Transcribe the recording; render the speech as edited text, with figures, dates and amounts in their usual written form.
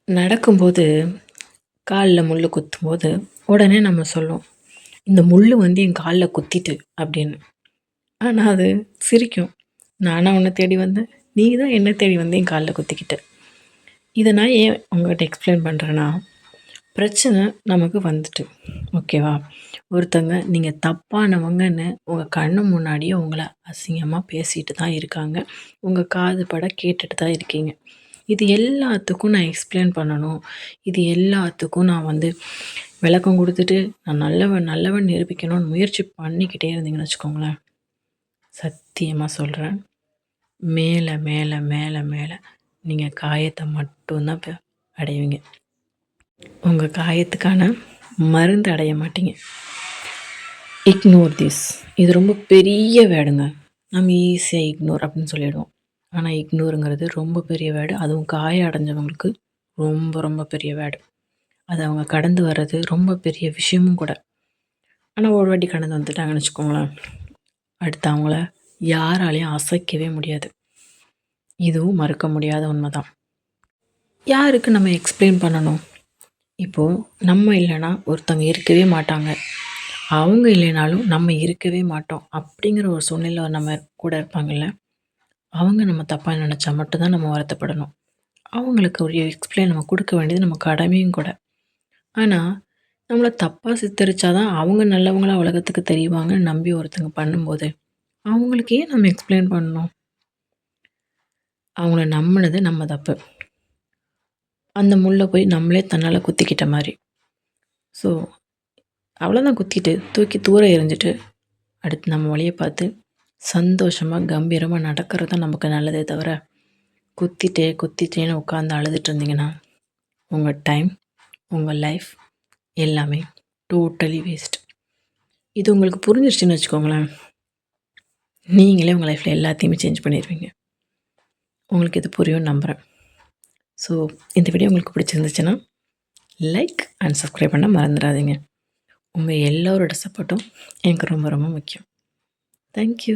நடக்கும்போது கால்ல முள்ளு குத்தும்போது, உடனே நம்ம சொல்லுவோம், "இந்த முள்ளு வந்து என் கால்ல குத்திட்டு" அப்படின்னு. ஆனா அது சிரிக்கும். "நானா உன்ன தேடி வந்தேன்? நீ தான் என்ன தேடி வந்து என் கால்ல குத்திக்கிட்ட." இத நான் ஏன் உங்ககிட்ட எக்ஸ்பிளைன் பண்றேன்னா, பிரச்சனை நமக்கு வந்துட்டு, ஓகேவா? ஒருத்தங்க நீங்க தப்பானவங்கன்னு உங்க கண்ணு முன்னாடியே உங்கள அசிங்கமா பேசிட்டு தான் இருக்காங்க. உங்க காது பட கேட்டுட்டு தான் இருக்கீங்க. இது எல்லாத்துக்கும் நான் எக்ஸ்பிளைன் பண்ணணும். இது எல்லாத்துக்கும் நான் வந்து விளக்கம் குடுத்துட்டு, நான் நல்லவன் நல்லவன் நிரூபிக்கணும்னு முயற்சி பண்ணிக்கிட்டே இருந்தீங்கன்னு வச்சுக்கோங்களேன், சத்தியமா சொல்றேன். மேல, மேல, மேல, மேல நீங்க காயத்த மட்டும் தான் அடைவீங்க. உங்க காயத்துக்கான மருந்து அடைய மாட்டீங்க. Ignore this. இது ரொம்ப பெரிய வேர்டுங்க. நம்ம ஈஸியா இக்னோர் அப்படின்னு சொல்லிடுவோம். ஆனா இக்னோருங்கிறது ரொம்ப பெரிய வேர்டு. அதுவும் காயம் அடைஞ்சவங்களுக்கு ரொம்ப ரொம்ப பெரிய வேர்டு. அது அவங்க கடந்து வர்றது ரொம்ப பெரிய விஷயமும் கூட. ஆனா ஒரு வாட்டி கடந்து வந்துட்டாங்கன்னு வச்சுக்கோங்களேன், அடுத்து அவங்கள யாராலயும் அசைக்கவே முடியாது. இதுவும் மறுக்க முடியாத உண்மதான். யாருக்கு நம்ம எக்ஸ்பிளைன் பண்ணணும்? இப்போ நம்ம இல்லைன்னா ஒருத்தவங்க இருக்கவே மாட்டாங்க. அவங்க இல்லைனாலும் நம்ம இருக்கவே மாட்டோம். அப்படிங்கிற ஒரு சூழ்நிலை நம்ம கூட இருப்பாங்கல்ல, அவங்க நம்ம தப்பா நெனச்சா மட்டும் தான் நம்ம வருத்தப்படணும். அவங்களுக்கு ஒரு எக்ஸ்பிளைன் நம்ம குடுக்க வேண்டியது நம்ம கடமையும் கூட. ஆனா, நம்மள தப்பா சித்தரிச்சா தான் அவங்க நல்லவங்களா உலகத்துக்கு தெரிவாங்கன்னு நம்பி ஒருத்தங்க பண்ணும்போது, அவங்களுக்கு ஏன் நம்ம எக்ஸ்பிளைன் பண்ணணும்? அவங்கள நம்புனது நம்ம தப்பு. அந்த முள்ள போய் நம்மளே தன்னால குத்திக்கிட்ட மாரி. ஸோ, அவ்வளோதான் குத்திட்டு, தூக்கி தூர எறிஞ்சிட்டு, அடுத்து நம்ம வழிய பார்த்து சந்தோஷமா, கம்பீரமா நடக்கிறது தான் நமக்கு நல்லதே தவிர, குத்திட்டே, குத்திட்டேன்னு உட்காந்து அழுதுட்டு இருந்தீங்கன்னா, உங்க டைம், உங்க லைஃப் எல்லாமே டோட்டலி வேஸ்ட். இது உங்களுக்கு புரிஞ்சிருச்சுன்னு வச்சுக்கோங்களேன், நீங்களே உங்க லைஃப்ல எல்லாத்தையுமே சேஞ்ச் பண்ணிருவீங்க. உங்களுக்கு இது புரியும்னு நம்புறேன். ஸோ, இந்த வீடியோ உங்களுக்கு பிடிச்சிருந்துச்சுன்னா, லைக் அண்ட் சப்ஸ்கிரைப் பண்ண மறந்துடாதீங்க. உங்க எல்லோரோட சப்போர்ட்டும் எனக்கு ரொம்ப ரொம்ப முக்கியம். Thank you.